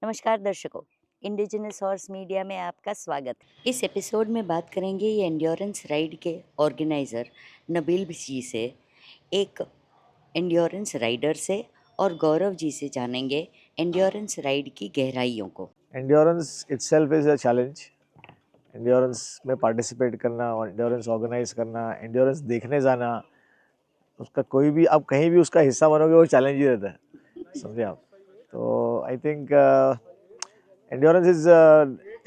नमस्कार दर्शकों, indigenous horse media में आपका स्वागत। इस एपिसोड में बात करेंगे ये एंड्योरेंस राइड के ऑर्गेनाइज़र नबील जी से, एक एंड्योरेंस राइडर से, और गौरव जी से जानेंगे एंड्योरेंस राइड की गहराइयों को। Endurance itself is a challenge. Endurance में पार्टिसिपेट करना और एंड्योरेंस ऑर्गेनाइज करना, एंड्योरेंस देखने जाना, उसका कोई भी आप कहीं भी उसका हिस्सा बनोगे वो चैलेंज ही रहता है, समझे आप। तो I think endurance is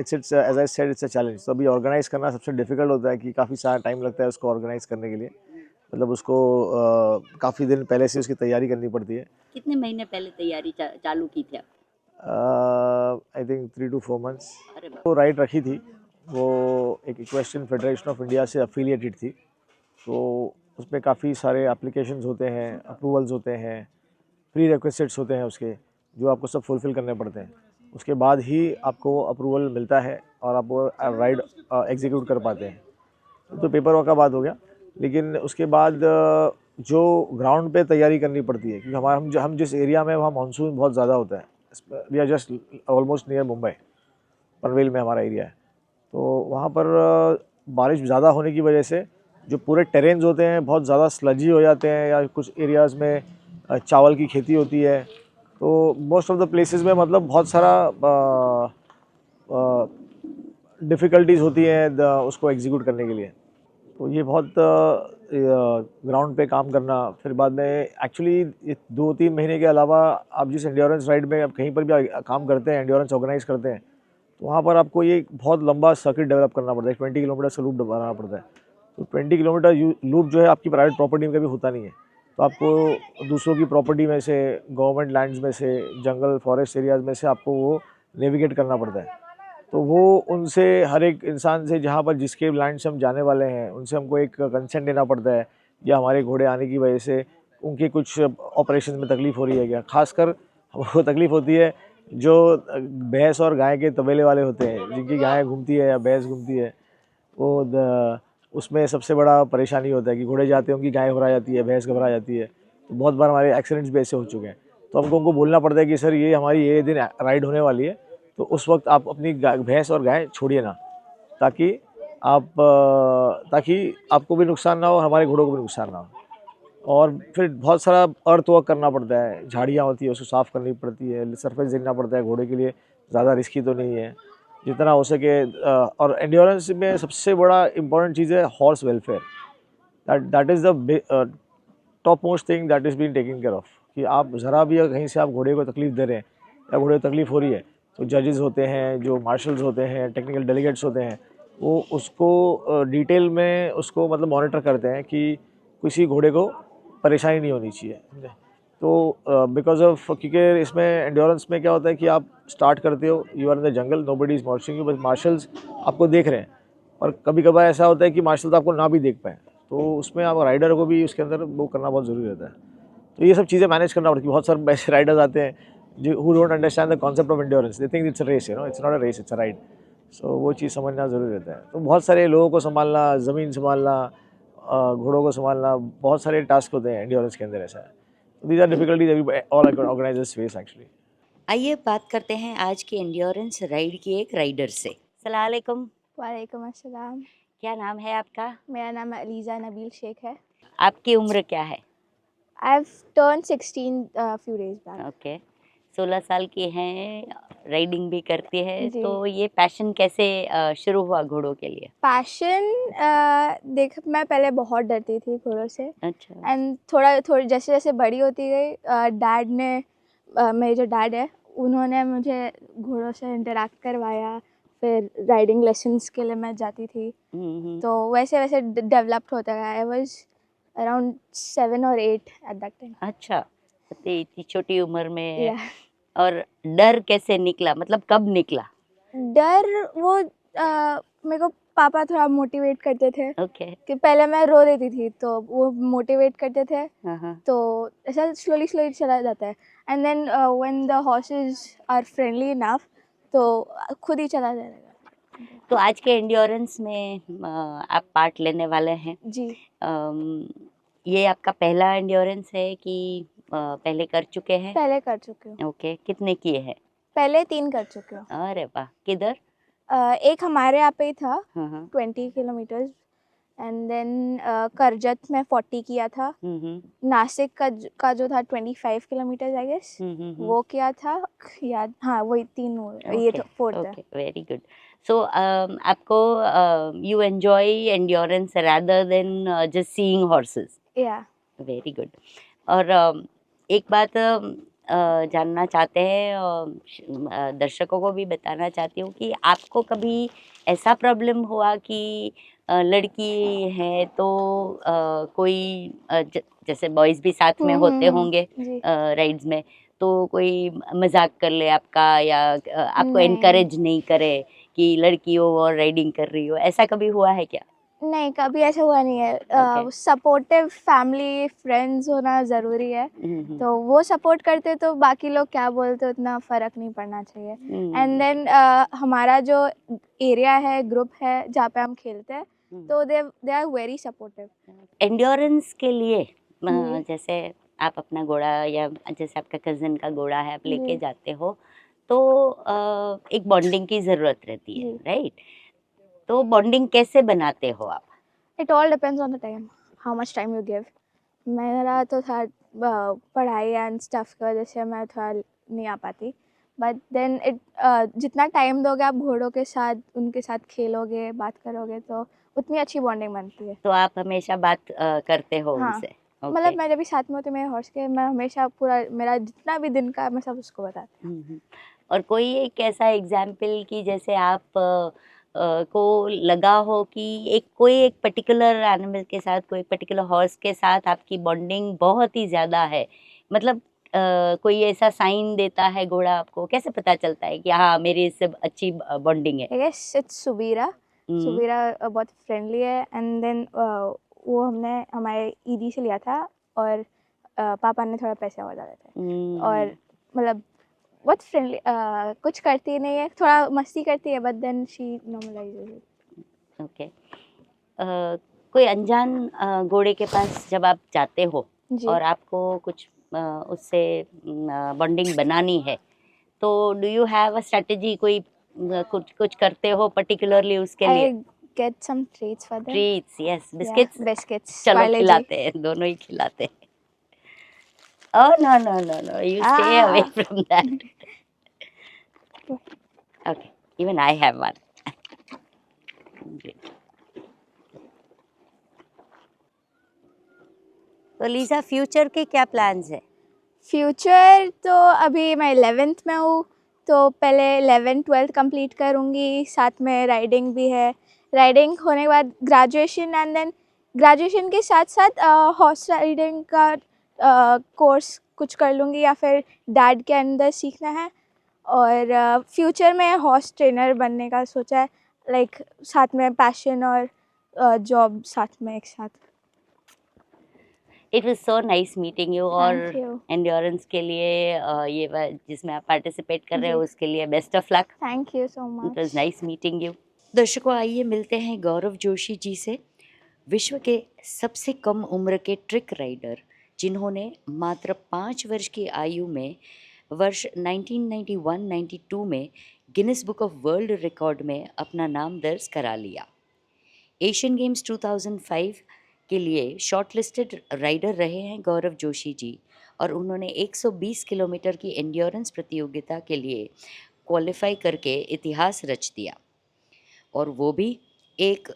it's as I said it's a challenge. तो अभी ऑर्गेनाइज करना सबसे डिफिकल्ट होता है कि काफ़ी सारा टाइम लगता है उसको ऑर्गेनाइज करने के लिए। मतलब उसको काफ़ी दिन पहले से उसकी तैयारी करनी पड़ती है। कितने महीने पहले तैयारी चालू की थी आप? I think 3 to 4 months। अरे बाप वो राइड रखी थी, वो एक इक्वेस्ट्रियन फेडरेशन ऑफ इंडिया से अफिलिएटेड थी। तो उसमें काफ़ी सारे एप्लीकेशंस होते हैं, अप्रूवल्स होते हैं, प्री रिक्वेस्ट्स होते हैं उसके, जो आपको सब फुलफ़िल करने पड़ते हैं। उसके बाद ही आपको अप्रूवल मिलता है और आप वो राइड एग्जीक्यूट कर पाते हैं। तो पेपर वर्क का बात हो गया, लेकिन उसके बाद जो ग्राउंड पे तैयारी करनी पड़ती है, क्योंकि हम जिस एरिया में वहाँ मानसून बहुत ज़्यादा होता है। We are just almost near Mumbai, Panvel में हमारा एरिया है। तो वहाँ पर बारिश ज़्यादा होने की वजह से जो पूरे टेरेन्स होते हैं बहुत ज़्यादा स्लजी हो जाते हैं, या कुछ एरियाज़ में चावल की खेती होती है। तो मोस्ट ऑफ द प्लेसेस में मतलब बहुत सारा डिफ़िकल्टीज़ होती हैं उसको एग्जीक्यूट करने के लिए। तो ये बहुत ग्राउंड पे काम करना, फिर बाद में एक्चुअली ये 2-3 महीने के अलावा आप जिस एंड्योरेंस राइड में आप कहीं पर भी काम करते हैं, एंड्योरेंस ऑर्गेनाइज करते हैं, तो वहाँ पर आपको ये बहुत लंबा सर्किट डेवलप करना पड़ता है। 20 किलोमीटर का लूप बनाना पड़ता है। तो 20 किलोमीटर लूप जो है आपकी प्राइवेट प्रॉपर्टी में कभी होता नहीं है। तो आपको दूसरों की प्रॉपर्टी में से, गवर्नमेंट लैंड्स में से, जंगल फॉरेस्ट एरियाज़ में से आपको वो नेविगेट करना पड़ता है। तो वो उनसे, हर एक इंसान से, जहाँ पर जिसके लैंड से हम जाने वाले हैं, उनसे हमको एक कंसेंट लेना पड़ता है, या हमारे घोड़े आने की वजह से उनके कुछ ऑपरेशन में तकलीफ़ हो रही है क्या। खासकर वो तकलीफ़ होती है जो भैंस और गाय के तबेले वाले होते हैं, जिनकी गाय घूमती है या भैंस घूमती है। उसमें सबसे बड़ा परेशानी होता है कि घोड़े जाते हैं, उनकी गाय घबरा जाती है, भैंस घबरा जाती है। तो बहुत बार हमारे एक्सीडेंट्स भी ऐसे हो चुके हैं। तो हमको उनको बोलना पड़ता है कि सर ये हमारी ये दिन राइड होने वाली है, तो उस वक्त आप अपनी भैंस और गाय छोड़िए ना, ताकि ताकि आपको भी नुकसान ना हो, हमारे घोड़ों को भी नुकसान ना हो। और फिर बहुत सारा अर्थ वर्क करना पड़ता है, झाड़ियाँ होती है उसको साफ़ करनी पड़ती है, सरफेस देखना पड़ता है। घोड़े के लिए ज़्यादा रिस्की तो नहीं है, जितना हो सके। और एंड्योरेंस में सबसे बड़ा इम्पोर्टेंट चीज़ है horse welfare. That is the top most thing that is been taking care of. कि आप ज़रा भी अगर कहीं से आप घोड़े को तकलीफ़ दे रहे हैं या घोड़े को तकलीफ़ हो रही है, तो जजेस होते हैं, जो मार्शल्स होते हैं, टेक्निकल डेलीगेट्स होते हैं, वो उसको डिटेल में उसको मतलब मॉनिटर करते हैं कि किसी घोड़े को परेशानी नहीं होनी चाहिए, समझे। तो बिकॉज ऑफ, क्योंकि इसमें एंड्योरेंस में क्या होता है कि आप स्टार्ट करते हो, you are in the jungle, nobody is watching you, बस मार्शल्स आपको देख रहे हैं। और कभी कभार ऐसा होता है कि मार्शल्स आपको ना भी देख पाएँ, तो उसमें आप राइडर को भी उसके अंदर वो करना बहुत ज़रूरी रहता है। तो ये सब चीज़ें मैनेज करना पड़ती है। बहुत सारे ऐसे राइडर्स आते हैं जो who don't understand the concept of endurance, they think it's a race, it's not a race, it's a ride. So वो चीज़ समझना ज़रूरी रहता है। तो बहुत सारे लोगों को संभालना, ज़मीन संभालना, घोड़ों को संभालना, बहुत सारे टास्क होते हैं एंड्योरेंस के अंदर। ऐसा है, तो these are difficulties all organisers face actually. आइए बात करते हैं आज की एंड्योरेंस राइड की एक राइडर से। अस्सलाम वालेकुम। वालेकुम अस्सलाम। क्या नाम है आपका? मेरा नाम अलीज़ा नबील शेख है। आपकी उम्र क्या है? I have turn 16 few days back. Okay, 16 साल की हैं, राइडिंग भी करती है, जी। तो ये पैशन कैसे शुरू हुआ घोड़ों के लिए? पैशन, देख मैं पहले बहुत डरती थी घोड़ों से। अच्छा। एंड थोड़ी जैसे जैसे बड़ी होती गई, डैड ने, मेरे जो डैड है उन्होंने मुझे घोड़ों से इंटरेक्ट करवाया। फिर राइडिंग लेसन्स के लिए मैं जाती थी, तो वैसे वैसे डेवलप्ड होता गया। आई वाज अराउंड 7 और 8 एट दैट टाइम। अच्छा, तो इतनी छोटी उम्र में। या और डर कैसे निकला, मतलब कब निकला? डर वो, मेरे को पापा थोड़ा मोटिवेट करते थे ओके। कि पहले मैं रो देती थी, तो वो मोटिवेट करते थे, हाँ हाँ। तो ऐसा स्लोली स्लोली चला जाता है। And then when the horses are friendly enough, तो खुद ही चला जाएगा। तो आज के एंड्योरेंस में आप पार्ट लेने वाले हैं। जी, अम, ये आपका पहला एंड्योरेंस है कि पहले कर चुके हैं? पहले कर चुकी हूँ। ओके, कितने किए हैं? पहले 3 कर चुकी हूँ। अरे वाह! किधर? एक हमारे यहाँ पे ही था हाँ, हाँ। 20 किलोमीटर्स, एंड देन करजत में 40 किया था। नासिक का जो था 25 किलोमीटर्स आई गेस, वो किया था। याद, हाँ वही 3 हुए, ये तो 4th है। Okay, very good. सो आपको you enjoy endurance rather than just seeing horses. या वेरी गुड। और एक बात जानना चाहते हैं, दर्शकों को भी बताना चाहती हूँ कि आपको कभी ऐसा प्रॉब्लम हुआ कि लड़की है तो कोई जैसे बॉयज़ भी साथ में होते होंगे जी राइड्स में, तो कोई मजाक कर ले आपका या आपको नहीं एनकरेज नहीं करे कि लड़की हो और राइडिंग कर रही हो, ऐसा कभी हुआ है क्या? नहीं, कभी ऐसा हुआ नहीं है। ओके। सपोर्टिव फैमिली फ्रेंड्स होना ज़रूरी है, तो वो सपोर्ट करते तो बाकी लोग क्या बोलते उतना फ़र्क नहीं पड़ना चाहिए। एंड देन हमारा जो एरिया है, ग्रुप है जहाँ पे हम खेलते हैं, तो they are very supportive. Endurance के लिए जी जैसे आप अपना घोड़ा या जैसे आपका कज़न का घोड़ा है आप लेके जी जाते हो, तो एक बॉन्डिंग की ज़रूरत रहती है, जी। राइट? तो बॉन्डिंग कैसे बनाते हो आप? It all depends on the time, how much time you give. मेरा तो था पढ़ाई एंड स्टफ की वजह से मैं थोड़ा नहीं आ पाती, बट देन जितना टाइम दोगे आप घोड़ों के साथ, उनके साथ खेलोगे, बात करोगे, तो उतनी अच्छी बॉन्डिंग बनती है। तो आप हमेशा बात करते हो हाँ, उनसे? मतलब ओके। मैं जब भी साथ में होती हूँ मेरे हॉर्स के, मैं हमेशा पूरा मेरा जितना भी दिन का है, मैं सब उसको बताती हूँ। और कोई एक ऐसा एग्जाम्पल कि जैसे आप को लगा हो कि कोई एक पर्टिकुलर एनिमल के साथ, कोई पर्टिकुलर हॉर्स के साथ आपकी बॉन्डिंग बहुत ही ज़्यादा है, मतलब कोई ऐसा साइन देता है घोड़ा आपको, कैसे पता चलता है कि हाँ मेरी इससे अच्छी बॉन्डिंग है? I guess it's सुबीरा। हम्म। सुबीरा बहुत फ्रेंडली है, एंड देन वो हमने हमारे ईदी से लिया था, और पापा ने थोड़ा पैसे और डाले थे, और मतलब बहुत फ्रेंडली, कुछ करती नहीं है, थोड़ा मस्ती करती है, but then she normalises it. Okay. कोई अनजान घोड़े के पास जब आप जाते हो जी और आपको कुछ उससे बॉन्डिंग बनानी है, तो do you have a strategy, कोई कुछ कुछ करते हो पर्टिकुलरली उसके लिए? I get some treats for them. Treats, yes, या बिस्किट्स। बिस्किट्स, चलो पार्ले जी। खिलाते हैं, दोनों ही खिलाते हैं। Oh no no no no, you stay away uh from that. Okay, even I have one. तो लीजा, फ्यूचर के क्या प्लान्स है? फ्यूचर तो अभी मैं 11th में हूँ, तो पहले 11th 12th कंप्लीट करूँगी, साथ में राइडिंग भी है। राइडिंग होने के बाद ग्रेजुएशन, एंड देन ग्रेजुएशन के साथ साथ हॉर्स राइडिंग का कोर्स कुछ कर लूँगी, या फिर डैड के अंदर सीखना है। और फ्यूचर में हॉर्स ट्रेनर बनने का सोचा है, लाइक साथ में पैशन और जॉब साथ में एक साथ। It was so nice meeting you. और थैंक यू। एंड्योरेंस के लिए जिसमें आप पार्टिसिपेट कर रहे हो जी उसके लिए best of luck. Thank you so it was much. Nice meeting you. दर्शकों, आइए मिलते हैं गौरव जोशी जी से, विश्व के सबसे कम उम्र के ट्रिक राइडर, जिन्होंने मात्र 5 वर्ष की आयु में वर्ष 1991-92 में Guinness book of world record में अपना नाम दर्ज करा लिया। एशियन गेम्स 2005 के लिए शॉर्टलिस्टेड राइडर रहे हैं गौरव जोशी जी, और उन्होंने 120 किलोमीटर की एंड्योरेंस प्रतियोगिता के लिए क्वालिफाई करके इतिहास रच दिया, और वो भी एक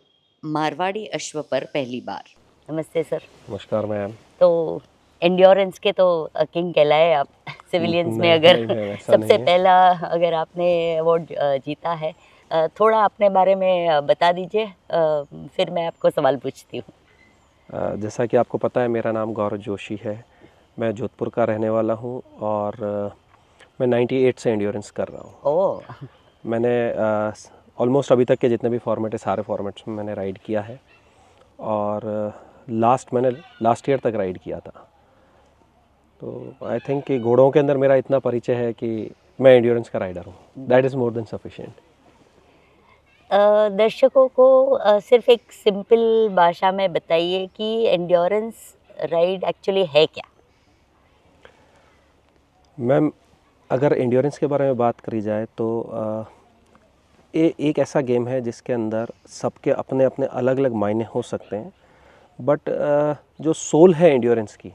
मारवाड़ी अश्व पर पहली बार। नमस्ते सर। नमस्कार मैम। तो एंड्योरेंस के तो किंग कहलाए आप सिविलियंस में, नहीं अगर नहीं मैम, ऐसा सबसे नहीं है। पहला अगर आपने अवार्ड जीता है, थोड़ा अपने बारे में बता दीजिए, फिर मैं आपको सवाल पूछती हूँ। जैसा कि आपको पता है, मेरा नाम गौरव जोशी है। मैं जोधपुर का रहने वाला हूँ, और मैं 98 से एंड्योरेंस कर रहा हूँ। ओह। मैंने ऑलमोस्ट अभी तक के जितने भी फॉर्मेट है, सारे फॉर्मेट्स में मैंने राइड किया है, और मैंने लास्ट ईयर तक राइड किया था। तो आई थिंक कि घोड़ों के अंदर मेरा इतना परिचय है कि मैं एंड्योरेंस का राइडर हूँ। That is more than sufficient. दर्शकों को सिर्फ एक सिंपल भाषा में बताइए कि एंड्योरेंस राइड एक्चुअली है क्या? मैम, अगर एंड्योरेंस के बारे में बात करी जाए तो ये एक ऐसा गेम है जिसके अंदर सबके अपने अपने अलग अलग मायने हो सकते हैं, बट जो सोल है एंड्योरेंस की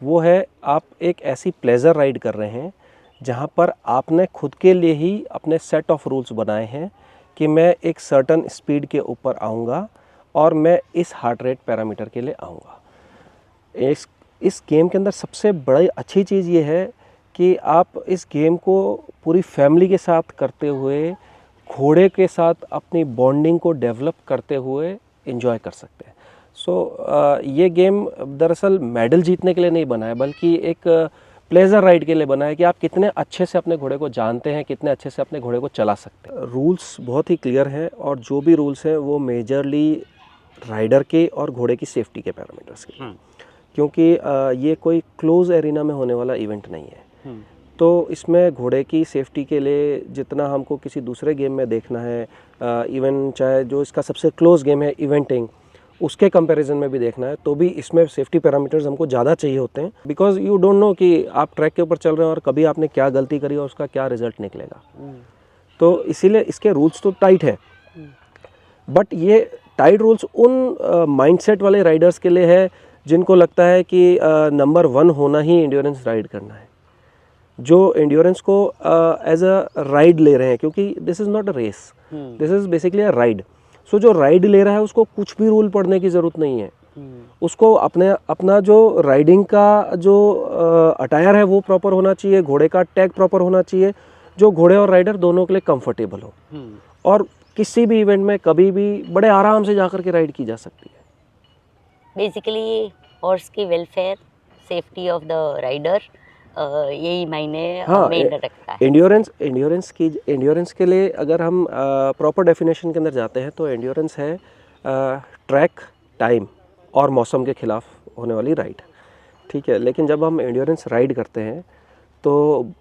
वो है आप एक ऐसी प्लेजर राइड कर रहे हैं जहाँ पर आपने खुद के लिए ही अपने सेट ऑफ रूल्स बनाए हैं कि मैं एक सर्टन स्पीड के ऊपर आऊँगा और मैं इस हार्ट रेट पैरामीटर के लिए आऊँगा। इस गेम के अंदर सबसे बड़ी अच्छी चीज़ ये है कि आप इस गेम को पूरी फैमिली के साथ करते हुए, घोड़े के साथ अपनी बॉन्डिंग को डेवलप करते हुए एंजॉय कर सकते हैं। ये गेम दरअसल मेडल जीतने के लिए नहीं बना है, बल्कि एक प्लेजर राइड के लिए बना है कि आप कितने अच्छे से अपने घोड़े को जानते हैं, कितने अच्छे से अपने घोड़े को चला सकते हैं। रूल्स बहुत ही क्लियर हैं और जो भी रूल्स हैं वो मेजरली राइडर के और घोड़े की सेफ्टी के पैरामीटर्स के, क्योंकि ये कोई क्लोज एरिना में होने वाला इवेंट नहीं है। तो इसमें घोड़े की सेफ्टी के लिए जितना हमको किसी दूसरे गेम में देखना है, इवन चाहे जो इसका सबसे क्लोज गेम है इवेंटिंग, उसके कंपैरिजन में भी देखना है, तो भी इसमें सेफ्टी पैरामीटर्स हमको ज़्यादा चाहिए होते हैं। बिकॉज यू डोंट नो कि आप ट्रैक के ऊपर चल रहे हैं और कभी आपने क्या गलती करी और उसका क्या रिजल्ट निकलेगा। तो इसीलिए इसके रूल्स तो टाइट है, बट ये टाइट रूल्स उन माइंडसेट वाले राइडर्स के लिए है जिनको लगता है कि नंबर 1 होना ही एंड्योरेंस राइड करना है, जो एंड्योरेंस को एज अ राइड ले रहे हैं, क्योंकि this is not a race, this is basically a ride. So जो राइड ले रहा है उसको कुछ भी रूल पढ़ने की ज़रूरत नहीं है। उसको अपना जो राइडिंग का जो अटायर है वो प्रॉपर होना चाहिए, घोड़े का टैग प्रॉपर होना चाहिए, जो घोड़े और राइडर दोनों के लिए कंफर्टेबल हो, और किसी भी इवेंट में कभी भी बड़े आराम से जाकर के राइड की जा सकती है। बेसिकली हॉर्स की welfare, safety of the rider, यही मायने मेन रखता है। एंड्योरेंस के लिए अगर हम प्रॉपर डेफिनेशन के अंदर जाते हैं तो एंड्योरेंस है ट्रैक, टाइम और मौसम के खिलाफ होने वाली राइड, ठीक है। लेकिन जब हम एंड्योरेंस राइड करते हैं तो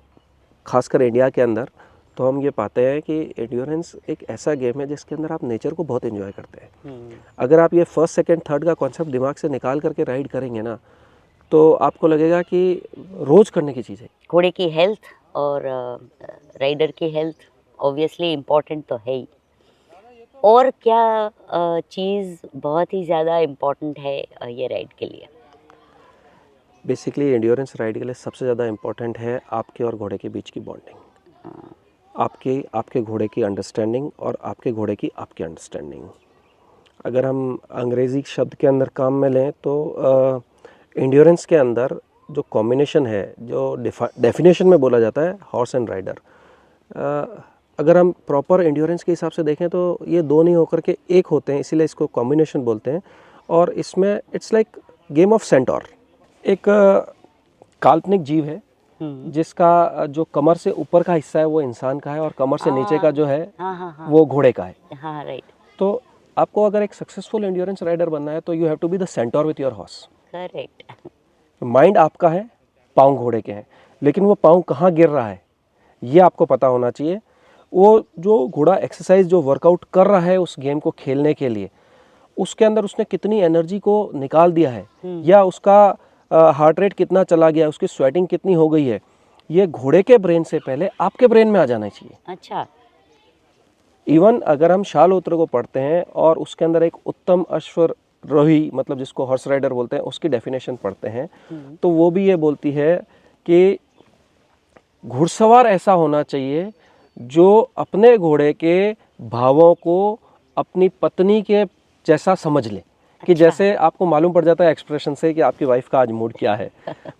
खासकर इंडिया के अंदर तो हम ये पाते हैं कि एंड्योरेंस एक ऐसा गेम है जिसके अंदर आप नेचर को बहुत एंजॉय करते हैं। अगर आप ये फर्स्ट, सेकंड, थर्ड का कॉन्सेप्ट दिमाग से निकाल करके राइड करेंगे ना, तो आपको लगेगा कि रोज़ करने की चीज़ है। घोड़े की हेल्थ और राइडर की हेल्थ ऑब्वियसली इम्पोर्टेंट तो है ही, और क्या चीज़ बहुत ही ज़्यादा इम्पोर्टेंट है ये राइड के लिए? बेसिकली एंड्योरेंस राइड के लिए सबसे ज़्यादा इम्पोर्टेंट है आपके और घोड़े के बीच की बॉन्डिंग, आपके घोड़े की अंडरस्टैंडिंग और आपके घोड़े की आपकी अंडरस्टैंडिंग। अगर हम अंग्रेज़ी शब्द के अंदर काम में लें तो एंड्योरेंस के अंदर जो कॉम्बिनेशन है, जो डेफिनेशन में बोला जाता है हॉर्स एंड राइडर, अगर हम प्रॉपर एंड्योरेंस के हिसाब से देखें तो ये दो नहीं होकर के एक होते हैं, इसीलिए इसको कॉम्बिनेशन बोलते हैं। और इसमें it's like game of centaur. एक काल्पनिक जीव है जिसका जो कमर से ऊपर का हिस्सा है वो इंसान का है और कमर से नीचे का जो है वो घोड़े का है। हाँ, राइट, तो आपको अगर एक सक्सेसफुल एंड्योरेंस राइडर बनना है तो you have to be the centaur with your horse. Correct. Mind आपका है, पाँव घोड़े के हैं, लेकिन वो पाँव कहाँ गिर रहा है ये आपको पता होना चाहिए। वो जो घोड़ा एक्सरसाइज, जो वर्कआउट कर रहा है उस गेम को खेलने के लिए, उसके अंदर उसने कितनी एनर्जी को निकाल दिया है, या उसका हार्ट रेट कितना चला गया, उसकी स्वेटिंग कितनी हो गई है, ये घोड़े के ब्रेन से पहले आपके ब्रेन में आ जाना चाहिए। अच्छा। इवन अगर हम शालोत्र को पढ़ते हैं और उसके अंदर एक उत्तम अश्वारोही, मतलब जिसको हॉर्स राइडर बोलते हैं, उसकी डेफिनेशन पढ़ते हैं तो वो भी ये बोलती है कि घुड़सवार ऐसा होना चाहिए जो अपने घोड़े के भावों को अपनी पत्नी के जैसा समझ ले, कि जैसे आपको मालूम पड़ जाता है एक्सप्रेशन से कि आपकी वाइफ का आज मूड क्या है,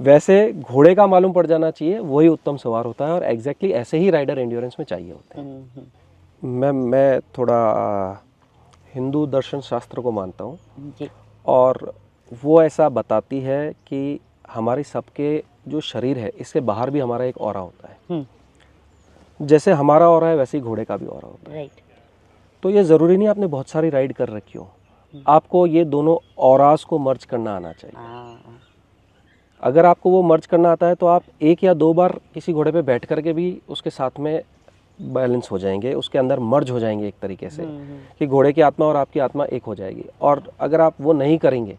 वैसे घोड़े का मालूम पड़ जाना चाहिए, वही उत्तम सवार होता है। और एग्जैक्टली ऐसे ही राइडर एंड्योरेंस में चाहिए होते हैं। मैं थोड़ा हिंदू दर्शन शास्त्र को मानता हूँ जी। और वो ऐसा बताती है कि हमारे सबके जो शरीर है इसके बाहर भी हमारा एक ऑरा होता है। जैसे हमारा ऑरा है वैसे ही घोड़े का भी ऑरा होता है। राइट। तो ये ज़रूरी नहीं आपने बहुत सारी राइड कर रखी हो, आपको ये दोनों ऑरास को मर्ज करना आना चाहिए। अगर आपको वो मर्ज करना आता है तो आप 1 या 2 बार किसी घोड़े पे बैठ करके भी उसके साथ में बैलेंस हो जाएंगे, उसके अंदर मर्ज हो जाएंगे एक तरीके से, कि घोड़े की आत्मा और आपकी आत्मा एक हो जाएगी। और अगर आप वो नहीं करेंगे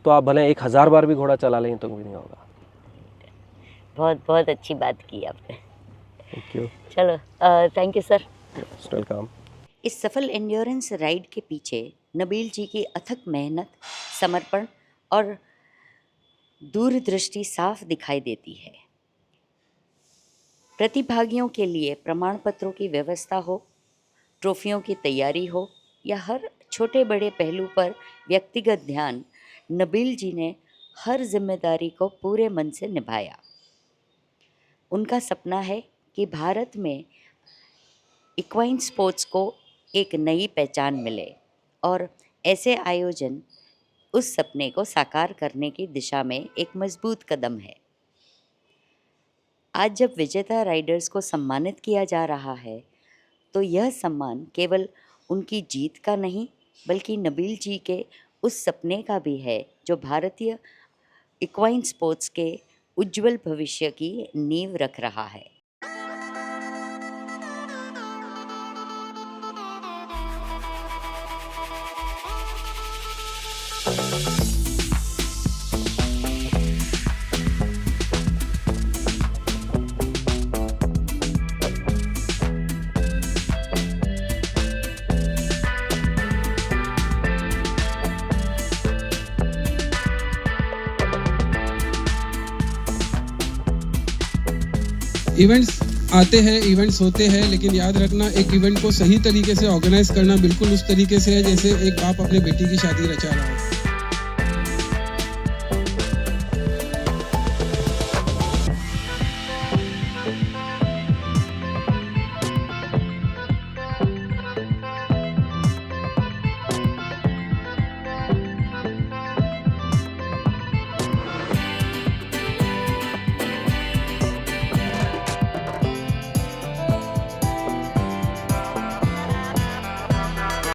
तो आप भले 1000 बार भी घोड़ा चला लें तो भी नहीं होगा। बहुत बहुत अच्छी बात की आपने। थैंक यू, चलो थैंक यू सर। वेलकम। इस सफल एंड्योरेंस राइड के पीछे नबील जी की अथक मेहनत, समर्पण और दूरदृष्टि साफ दिखाई देती है। प्रतिभागियों के लिए प्रमाण पत्रों की व्यवस्था हो, ट्रॉफियों की तैयारी हो या हर छोटे बड़े पहलू पर व्यक्तिगत ध्यान, नबील जी ने हर जिम्मेदारी को पूरे मन से निभाया। उनका सपना है कि भारत में इक्वाइन स्पोर्ट्स को एक नई पहचान मिले और ऐसे आयोजन उस सपने को साकार करने की दिशा में एक मजबूत कदम है। आज जब विजेता राइडर्स को सम्मानित किया जा रहा है तो यह सम्मान केवल उनकी जीत का नहीं बल्कि नबील जी के उस सपने का भी है जो भारतीय इक्वाइन स्पोर्ट्स के उज्जवल भविष्य की नींव रख रहा है। इवेंट्स आते हैं, इवेंट्स होते हैं, लेकिन याद रखना एक इवेंट को सही तरीके से ऑर्गेनाइज करना बिल्कुल उस तरीके से है जैसे एक बाप अपने बेटी की शादी रचा रहा हो।